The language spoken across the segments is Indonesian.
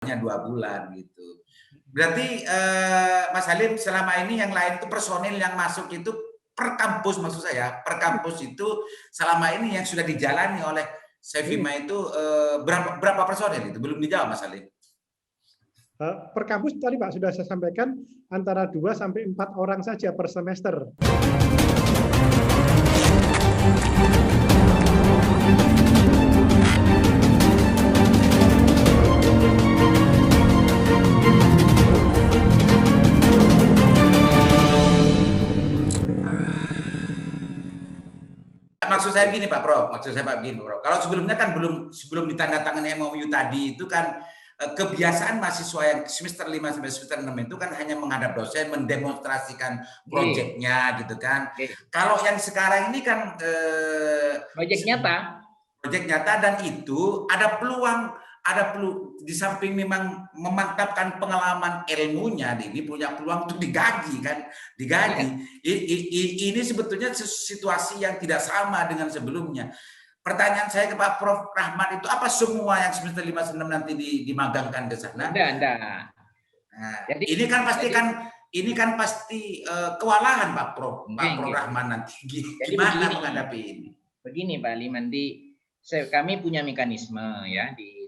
hanya 2 bulan gitu. Berarti Mas Halim selama ini yang lain itu personil yang masuk itu per kampus, maksud saya per kampus itu selama ini yang sudah dijalani oleh Sevima itu berapa personil itu belum dijawab Mas Halim. Per kampus tadi Pak sudah saya sampaikan antara 2 sampai 4 orang saja per semester. Maksud saya gini Pak Prof, kalau sebelumnya kan sebelum ditandatangani MOU tadi itu kan kebiasaan mahasiswa yang semester 5 sampai semester 6 itu kan hanya menghadap dosen mendemonstrasikan proyeknya gitu kan. Kalau yang sekarang ini kan proyek nyata dan itu ada peluang di samping memang memantapkan pengalaman ilmunya, ini punya peluang untuk digaji kan, Ini sebetulnya situasi yang tidak sama dengan sebelumnya. Pertanyaan saya ke Pak Prof Rahmat itu apa semua yang semester 5 6 nanti dimagangkan ke sana? Enggak. Nah, jadi, ini kan pasti kewalahan Pak Prof Rahmat nanti. Gimana menghadapi ini? Begini Pak Liman, kami punya mekanisme ya di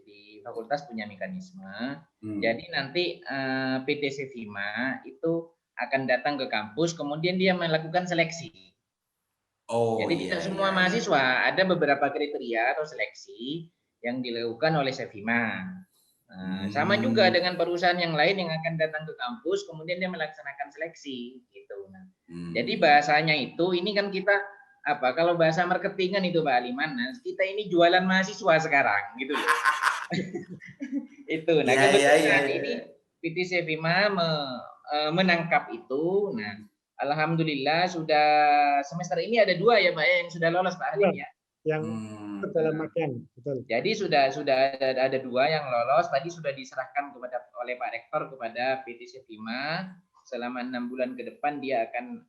fakultas punya mekanisme. Jadi nanti PT Sevima itu akan datang ke kampus, kemudian dia melakukan seleksi. Jadi tidak semua mahasiswa, ada beberapa kriteria atau seleksi yang dilakukan oleh Sevima. Sama juga dengan perusahaan yang lain yang akan datang ke kampus, kemudian dia melaksanakan seleksi gitu. Jadi bahasanya itu, ini kan kita kalau bahasa marketingan itu Pak Aliman, kita ini jualan mahasiswa sekarang gitu loh. Itu. Nah, kebetulan ini PT Sevima menangkap itu. Nah, alhamdulillah sudah semester ini ada 2 ya Pak yang sudah lolos Pak Halim ya. Yang dalam magang, betul. Jadi sudah ada 2 yang lolos. Tadi sudah diserahkan oleh Pak Rektor kepada PT Sevima. Selama 6 bulan ke depan dia akan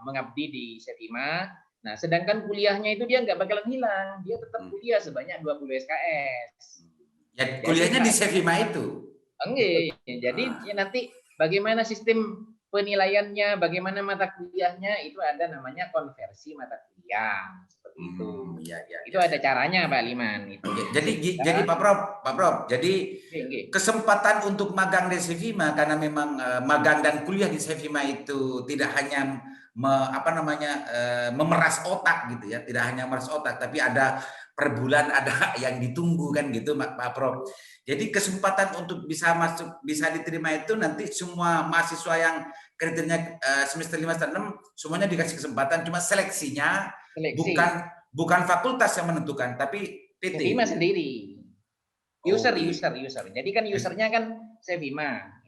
mengabdi di Sevima. Nah, sedangkan kuliahnya itu dia nggak bakalan hilang. Dia tetap kuliah sebanyak 20 SKS. Ya, kuliahnya di Sevima itu? Enggak. Jadi nanti bagaimana sistem penilaiannya, bagaimana mata kuliahnya, itu ada namanya konversi mata kuliah. Seperti itu. Itu ada caranya Pak Liman. Itu. Jadi Pak Prof, jadi kesempatan untuk magang di Sevima karena memang magang dan kuliah di Sevima itu tidak hanya memeras otak gitu ya, tidak hanya memeras otak, tapi ada per bulan ada yang ditunggu kan gitu Pak Prof. Jadi kesempatan untuk bisa diterima itu nanti semua mahasiswa yang kriterianya semester 5 dan 6 semuanya dikasih kesempatan, cuma seleksinya bukan fakultas yang menentukan, tapi PT. Sevima sendiri. User. Jadi kan usernya kan Sevima.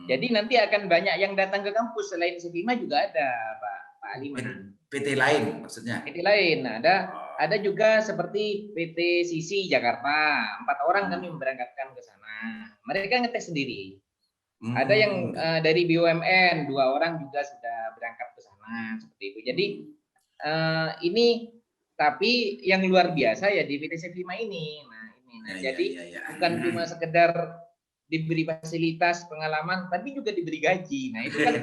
Jadi nanti akan banyak yang datang ke kampus selain Sevima juga ada Pak Aliman. PT lain maksudnya? PT lain. Nah, ada juga seperti PT Sisi Jakarta. 4 orang kami memberangkatkan ke sana. Mereka ngetes sendiri. Ada yang dari BUMN, 2 orang juga sudah berangkat ke sana seperti itu. Jadi ini tapi yang luar biasa ya di PT Sevima ini. Jadi bukan cuma sekedar diberi fasilitas pengalaman, tapi juga diberi gaji. Nah itu kan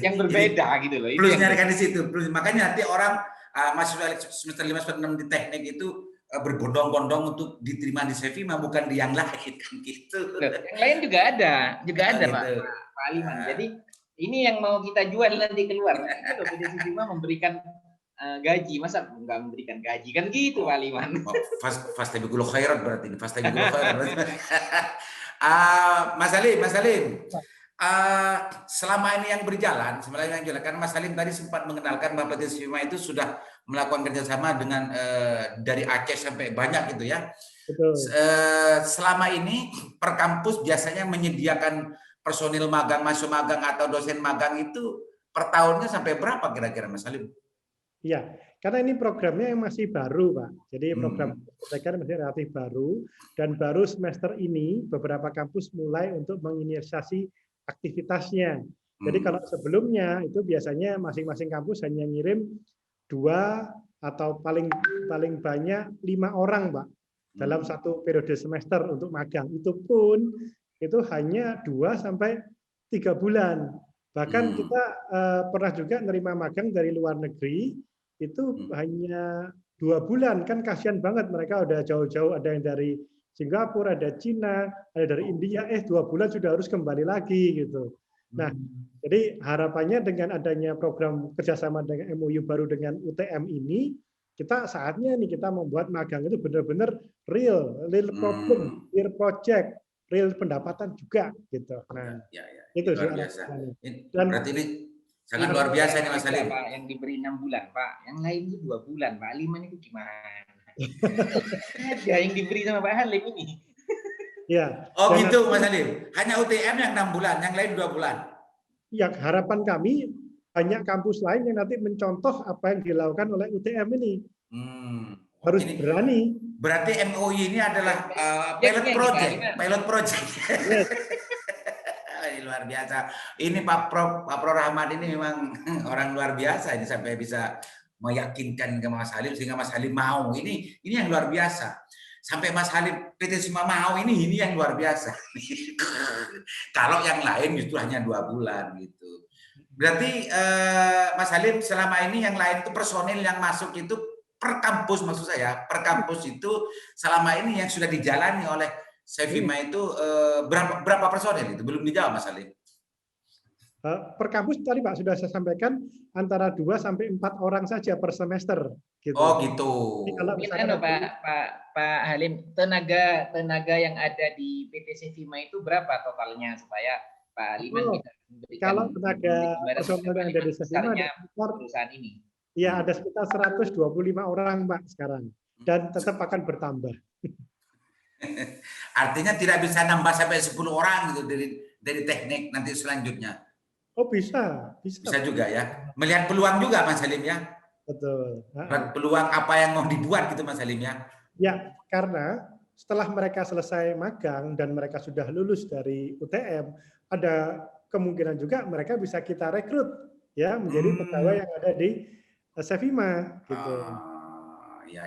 yang berbeda gitu loh. Plusnya kan di situ. Makanya nanti orang mahasiswa semester 5 semester 6 di teknik itu berbondong-bondong untuk diterima di Sevima, bukan di yang lain kan gitu. Yang lain juga ada gitu. Pak Aliman. Jadi ini yang mau kita jual nanti keluar. Itu PT Sevima memberikan gaji, masa nggak memberikan gaji kan gitu Pak Aliman. Fastabiqul khairat berarti ini, fastabiqul khairat. Mas Halim, selama ini yang berjalan, kan Mas Halim tadi sempat mengenalkan bahwa PT Sevima itu sudah melakukan kerjasama dengan dari Aceh sampai banyak gitu ya. Betul. Selama ini per kampus biasanya menyediakan personil magang, mahasiswa magang atau dosen magang itu per tahunnya sampai berapa kira-kira Mas Halim? Iya, karena ini programnya yang masih baru, Pak. Jadi program mereka masih relatif baru, dan baru semester ini beberapa kampus mulai untuk menginisiasi aktivitasnya. Jadi kalau sebelumnya itu biasanya masing-masing kampus hanya ngirim 2 atau paling banyak 5 orang, Pak. dalam satu periode semester untuk magang. Itu pun itu hanya 2 sampai 3 bulan. Bahkan kita pernah juga nerima magang dari luar negeri itu hanya 2 bulan, kan kasihan banget, mereka udah jauh-jauh, ada yang dari Singapura, ada Cina, ada dari India, 2 bulan sudah harus kembali lagi gitu. Nah, jadi harapannya dengan adanya program kerjasama dengan MOU baru dengan UTM ini, kita saatnya nih kita membuat magang itu benar-benar real problem, real project, real pendapatan juga gitu. Nah, itu sih luar biasa. Dan berarti ini sangat luar biasa nih Mas Salim. Pak, yang diberi 6 bulan, Pak. Yang lain itu 2 bulan, Pak. Aliman itu gimana? Ada yang diberi sama Pak Halim ini. Ya. Oh gitu Mas Salim. Hanya UTM yang 6 bulan, yang lain 2 bulan. Ya, harapan kami banyak kampus lain yang nanti mencontoh apa yang dilakukan oleh UTM ini. Harus ini, berani. Berarti MOU ini adalah pilot project. Pilot project. Yes. Luar biasa. Ini Pak Prof Rahmat ini memang orang luar biasa ini sampai bisa meyakinkan ke Mas Halim sehingga Mas Halim mau. Ini yang luar biasa. Sampai Mas Halim PT Sima mau ini yang luar biasa. Kalau yang lain justru hanya 2 bulan gitu. Berarti Mas Halim selama ini yang lain itu personil yang masuk itu per kampus, maksud saya per kampus itu selama ini yang sudah dijalani oleh Sevima itu berapa personil itu? Belum dijawab Mas Halim. Per kampus tadi Pak sudah saya sampaikan antara 2 sampai 4 orang saja per semester. Gitu. Oh gitu. Kalau misalkan Pak Halim, tenaga yang ada di PT Sevima itu berapa totalnya supaya Pak Haliman bisa memberikan. Kalau tenaga personil yang ada di Sevima perusahaan ini. Ya ada sekitar 125 orang Pak sekarang dan tetap akan bertambah. Artinya tidak bisa nambah sampai 10 orang gitu dari teknik nanti selanjutnya. Oh bisa. Bisa juga ya. Melihat peluang juga Mas Halim ya. Betul. Peluang apa yang mau dibuat gitu Mas Halim ya. Ya, karena setelah mereka selesai magang dan mereka sudah lulus dari UTM, ada kemungkinan juga mereka bisa kita rekrut ya menjadi pegawai yang ada di Sevima gitu. Ya.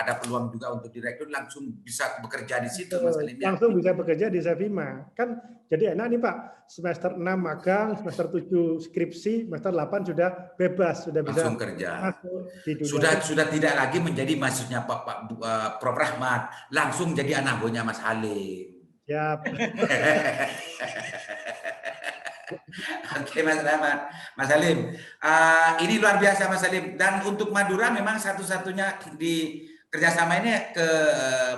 Ada peluang juga untuk direkrut langsung bisa bekerja di situ Mas Halim ya. Langsung bisa bekerja di Sevima. Kan jadi enak nih Pak. Semester 6 magang, semester 7 skripsi, semester 8 sudah bebas, sudah bisa langsung kerja. Sudah tidak lagi menjadi maksudnya Pak Prof Rahmat, langsung jadi anak buahnya Mas Halim. Siap. Oke Mas Rahmat, Mas Halim, ini luar biasa Mas Halim. Dan untuk Madura memang satu-satunya di kerjasama ini ke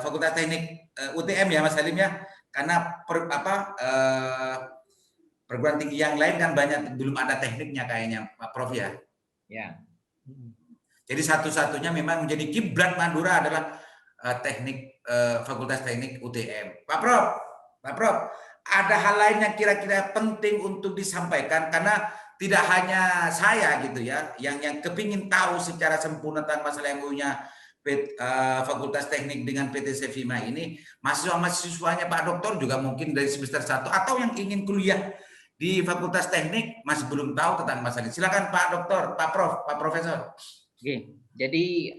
Fakultas Teknik UTM ya Mas Halim ya, karena perguruan tinggi yang lain kan banyak belum ada tekniknya kayaknya Pak Prof ya. Ya. Jadi satu-satunya memang menjadi kiblat Madura adalah teknik Fakultas Teknik UTM. Pak Prof. Ada hal lain yang kira-kira penting untuk disampaikan karena tidak hanya saya gitu ya yang kepingin tahu secara sempurna tentang masalah MOU-nya Fakultas Teknik dengan PT Sevima ini, mahasiswa-mahasiswanya Pak Doktor juga mungkin dari semester 1 atau yang ingin kuliah di Fakultas Teknik masih belum tahu tentang masalah ini. Silakan Pak Doktor, Pak Prof, Pak Profesor. Oke, jadi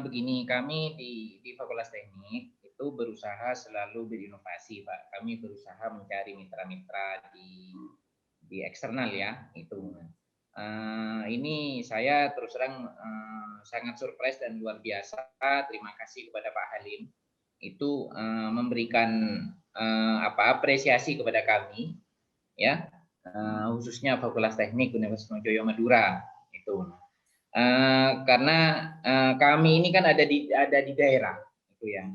begini, kami di Fakultas Teknik itu berusaha selalu berinovasi, Pak. Kami berusaha mencari mitra-mitra di eksternal ya, itu. Ini saya terus terang sangat surprise dan luar biasa. Terima kasih kepada Pak Halim itu memberikan apresiasi kepada kami, ya, khususnya Fakultas Teknik Universitas Mojoyo Madura itu. Karena kami ini kan ada di daerah, itu ya.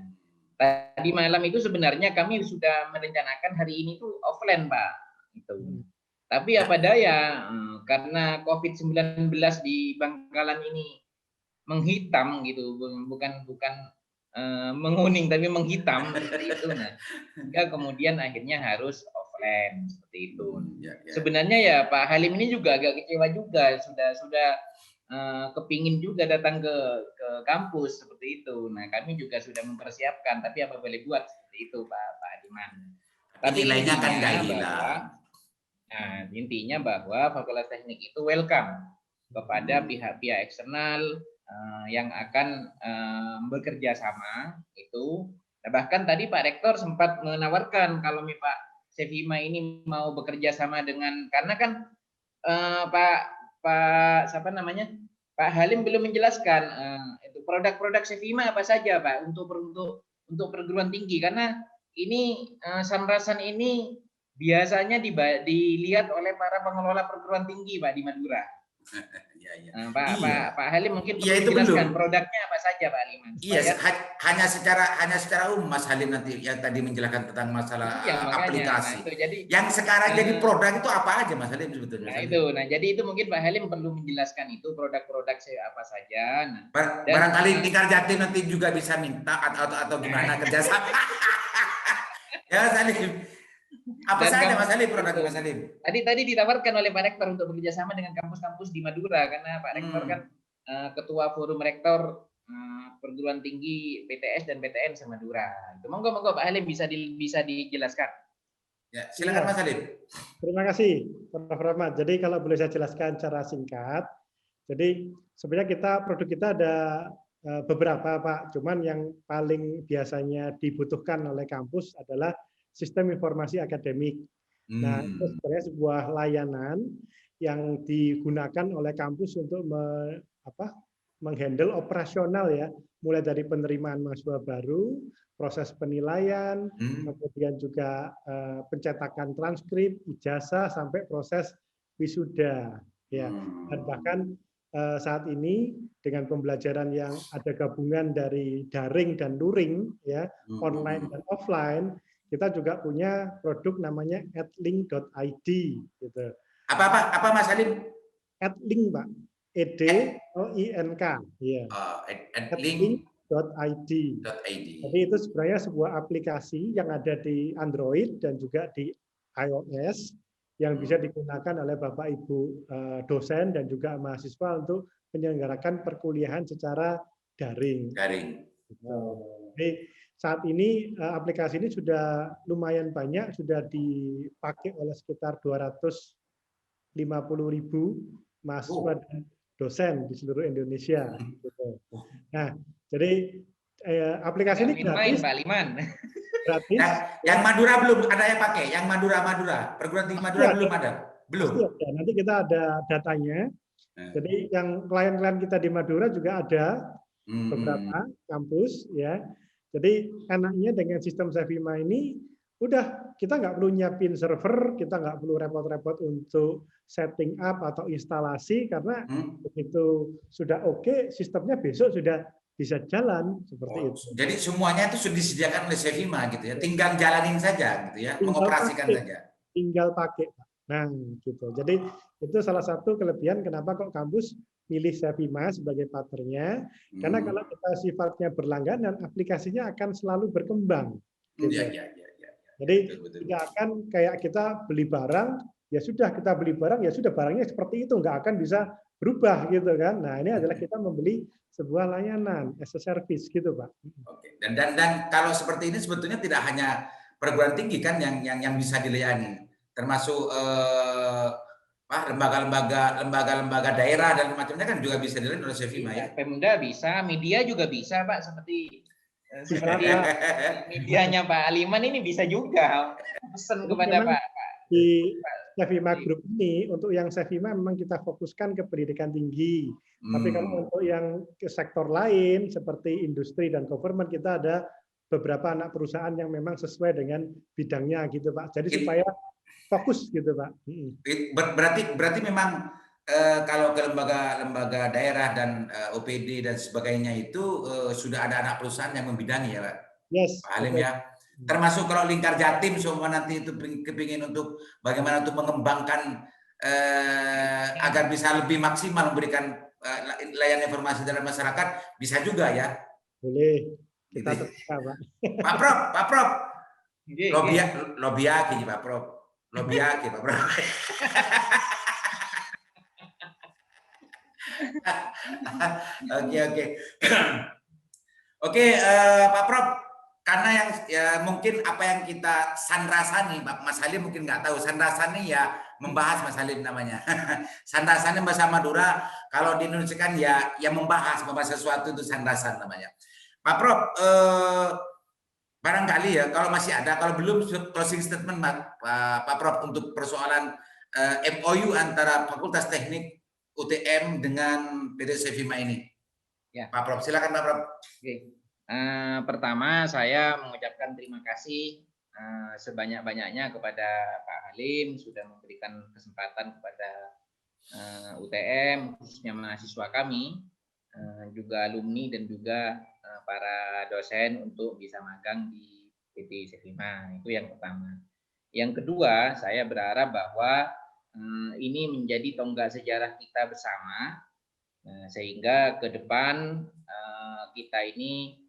Tadi malam itu sebenarnya kami sudah merencanakan hari ini tuh offline, Pak. Itu. Tapi apa daya, karena COVID-19 di Bangkalan ini menghitam gitu, bukan menguning tapi menghitam seperti itu. Nah, sehingga kemudian akhirnya harus offline seperti itu. Sebenarnya ya Pak Halim ini juga agak kecewa juga, sudah kepingin juga datang ke kampus seperti itu. Nah, kami juga sudah mempersiapkan, tapi apa boleh buat seperti itu, Pak Adiman. Tapi nilainya kan nggak hilang. Nah, intinya bahwa Fakultas Teknik itu welcome kepada pihak-pihak eksternal yang akan bekerja sama itu. Nah, bahkan tadi Pak Rektor sempat menawarkan kalau Pak Sevima ini mau bekerja sama dengan, karena kan Pak siapa namanya, Pak Halim belum menjelaskan itu produk-produk Sevima apa saja Pak untuk perguruan tinggi, karena ini Sanrasan ini biasanya dilihat oleh para pengelola perguruan tinggi Pak di Madura. Ya, ya. Pak Halim mungkin Iya, perlu itu dijelaskan belum. produknya apa saja Pak Liman. Iya, hanya secara umum Mas Halim nanti yang tadi menjelaskan tentang masalah Iya, makanya. Nah, aplikasi. itu jadi Yang sekarang jadi produk itu apa aja Mas Halim sebetulnya? Nah jadi itu mungkin Pak Halim perlu menjelaskan itu produk-produk apa saja. Nah, barangkali Lingkar Jatim nanti juga bisa minta atau gimana kerjasama. Ya Mas Halim. Apa saja Mas Halim produk Mas Halim? Tadi ditawarkan oleh Pak Rektor untuk bekerjasama dengan kampus-kampus di Madura, karena Pak Rektor kan ketua forum rektor perguruan tinggi PTS dan PTN se-Madura. Monggo Pak Halim bisa dijelaskan. Ya, silakan Mas Halim. Terima kasih Prof. Rahmat. Jadi kalau boleh saya jelaskan secara singkat, jadi sebenarnya produk kita ada beberapa Pak, cuman yang paling biasanya dibutuhkan oleh kampus adalah sistem informasi akademik. Nah, itu sebenarnya sebuah layanan yang digunakan oleh kampus untuk menghandle operasional ya, mulai dari penerimaan mahasiswa baru, proses penilaian, kemudian juga pencetakan transkrip, ijazah, sampai proses wisuda. Ya, dan bahkan saat ini dengan pembelajaran yang ada gabungan dari daring dan luring, ya, online dan offline, kita juga punya produk namanya adlink.id. Gitu. Apa Mas Halim? Adlink Pak. EDLINK. Ya. Adlink.id. Jadi itu sebenarnya sebuah aplikasi yang ada di Android dan juga di iOS yang bisa digunakan oleh Bapak Ibu dosen dan juga mahasiswa untuk menyelenggarakan perkuliahan secara daring. Jadi saat ini aplikasi ini sudah lumayan banyak, sudah dipakai oleh sekitar 250.000 mahasiswa dan dosen di seluruh Indonesia. Nah, jadi aplikasi ini gratis. Pak Liman. Gratis. Yang Madura belum ada yang pakai, yang Madura, perguruan tinggi Madura belum ada. Belum. Ya, nanti kita ada datanya. Jadi yang klien-klien kita di Madura juga ada beberapa kampus ya. Jadi enaknya dengan sistem Sevima ini udah kita nggak perlu nyiapin server, kita nggak perlu repot-repot untuk setting up atau instalasi karena begitu sudah oke, sistemnya besok sudah bisa jalan seperti itu. Jadi semuanya itu sudah disediakan oleh Sevima gitu ya, tinggal jalanin saja gitu ya, mengoperasikan saja. Tinggal pakai. Nah, gitu. Jadi itu salah satu kelebihan kenapa kok kampus pilih Sevima sebagai partnernya, karena kalau kita sifatnya berlangganan, aplikasinya akan selalu berkembang. Gitu. Jadi tidak akan kayak kita beli barang, ya sudah kita beli barang, ya sudah barangnya seperti itu, nggak akan bisa berubah gitu kan. Nah ini adalah kita membeli sebuah layanan as a service gitu Pak. Oke. Dan kalau seperti ini sebetulnya tidak hanya perguruan tinggi kan yang bisa dilayani, termasuk lembaga-lembaga daerah dan macamnya kan juga bisa dilayani oleh Sevima ya. Pemda bisa, media juga bisa Pak, seperti medianya Pak Aliman ini bisa juga pesan kepada Pak. Di Sevima Group ini untuk yang Sevima memang kita fokuskan ke pendidikan tinggi. Tapi kalau untuk yang ke sektor lain seperti industri dan government kita ada beberapa anak perusahaan yang memang sesuai dengan bidangnya gitu Pak. Jadi supaya fokus gitu Pak. Berarti memang kalau ke lembaga daerah dan OPD dan sebagainya itu sudah ada anak perusahaan yang membidangi ya Pak. Yes. Pak Halim ya. Termasuk kalau Lingkar Jatim semua nanti itu kepingin untuk bagaimana untuk mengembangkan agar bisa lebih maksimal memberikan layanan informasi dalam masyarakat bisa juga ya. Boleh. Kita terbuka Pak. Pak Prof. Lobiaki Pak Prof. Lobiaki Pak Prof. Oke. Oke, Pak Prof. karena yang ya, mungkin apa yang kita sanrasani, Mas Halim mungkin nggak tahu, sanrasani ya membahas, Mas Halim namanya. Sanrasani bahasa Madura, kalau di Indonesia kan ya membahas sesuatu itu sanrasan namanya. Pak Prof, barangkali ya kalau masih ada, kalau belum closing statement Pak Prof untuk persoalan MOU antara Fakultas Teknik UTM dengan PTC FIMA ini. Ya. Pak Prof, silakan Pak Prof. Oke. Pertama saya mengucapkan terima kasih sebanyak-banyaknya kepada Pak Halim sudah memberikan kesempatan kepada UTM khususnya mahasiswa kami, juga alumni dan juga para dosen untuk bisa magang di PT Sevima. Itu yang pertama. Yang kedua, saya berharap bahwa ini menjadi tonggak sejarah kita bersama, sehingga ke depan kita ini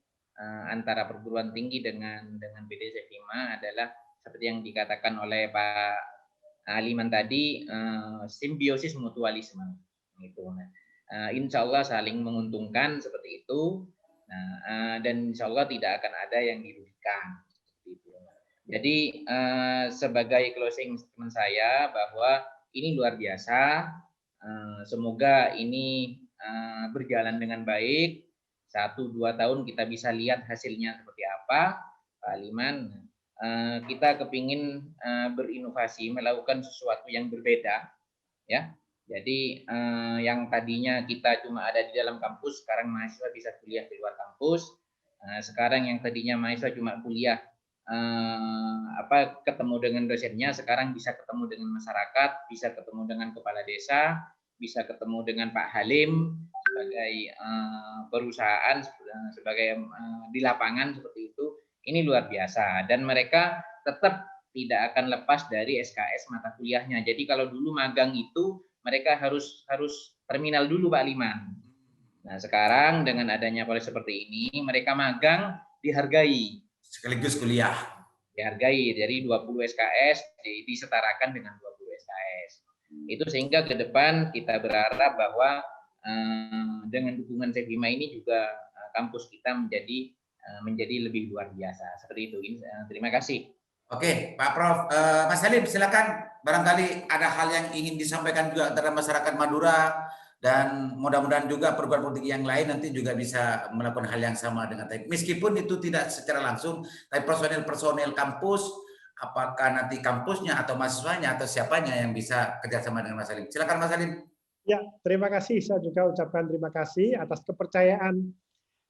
antara perguruan tinggi dengan PT Sevima adalah seperti yang dikatakan oleh Pak Aliman tadi, simbiosis mutualisme. Gitu. Insya Allah saling menguntungkan seperti itu, dan insya Allah tidak akan ada yang dirugikan. Jadi sebagai closing statement saya bahwa ini luar biasa, semoga ini berjalan dengan baik. 1-2 tahun kita bisa lihat hasilnya seperti apa, Pak Aliman. Kita kepingin berinovasi, melakukan sesuatu yang berbeda, ya. Jadi yang tadinya kita cuma ada di dalam kampus, sekarang mahasiswa bisa kuliah di luar kampus. Sekarang yang tadinya mahasiswa cuma kuliah ketemu dengan dosennya, sekarang bisa ketemu dengan masyarakat, bisa ketemu dengan kepala desa, bisa ketemu dengan Pak Halim sebagai perusahaan, sebagai di lapangan seperti itu. Ini luar biasa, dan mereka tetap tidak akan lepas dari SKS mata kuliahnya. Jadi kalau dulu magang itu mereka harus terminal dulu, Pak Liman. Nah, sekarang dengan adanya polisi seperti ini, mereka magang dihargai. Sekaligus kuliah. Dihargai, dari 20 SKS disetarakan dengan 20 SKS. Itu sehingga ke depan kita berharap bahwa dengan dukungan Sevima ini juga kampus kita menjadi lebih luar biasa. Seperti itu. Terima kasih. Oke, Pak Prof. Mas Halim, silakan. Barangkali ada hal yang ingin disampaikan juga antara masyarakat Madura, dan mudah-mudahan juga perguruan tinggi yang lain nanti juga bisa melakukan hal yang sama dengan TEK. Meskipun itu tidak secara langsung, tapi personel kampus, apakah nanti kampusnya atau mahasiswanya atau siapanya yang bisa kerjasama dengan Mas Halim. Silakan Mas Halim. Ya, terima kasih. Saya juga ucapkan terima kasih atas kepercayaan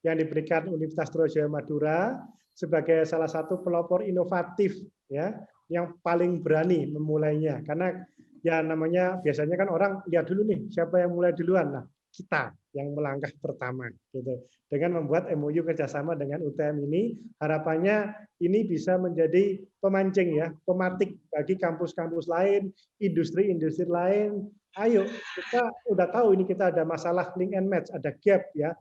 yang diberikan Universitas Trunojoyo Madura sebagai salah satu pelopor inovatif, ya, yang paling berani memulainya. Karena ya namanya biasanya kan orang lihat dulu nih siapa yang mulai duluan. Nah, kita yang melangkah pertama, gitu. Dengan membuat MOU kerjasama dengan UTM ini, harapannya ini bisa menjadi pemancing, ya, pematik bagi kampus-kampus lain, industri-industri lain. Ayo, kita udah tahu ini kita ada masalah link and match, ada gap, ya.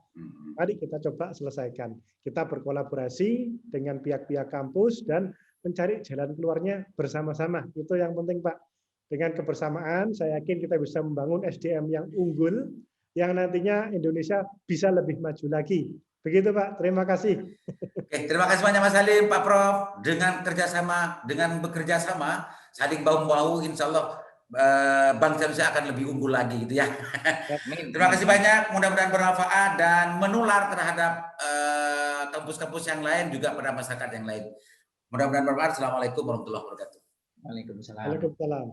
Mari kita coba selesaikan. Kita berkolaborasi dengan pihak-pihak kampus dan mencari jalan keluarnya bersama-sama. Itu yang penting, Pak. Dengan kebersamaan, saya yakin kita bisa membangun SDM yang unggul, yang nantinya Indonesia bisa lebih maju lagi. Begitu, Pak. Terima kasih. Oke, terima kasih banyak Mas Halim, Pak Prof. Dengan bekerja sama, saling bahu-bahu, insya Allah bangsa Indonesia akan lebih unggul lagi, gitu ya. Terima kasih banyak, mudah-mudahan bermanfaat dan menular terhadap kampus-kampus yang lain juga pada masyarakat yang lain. Mudah-mudahan bermanfaat. Assalamualaikum warahmatullahi wabarakatuh. Waalaikumsalam. Waalaikumsalam.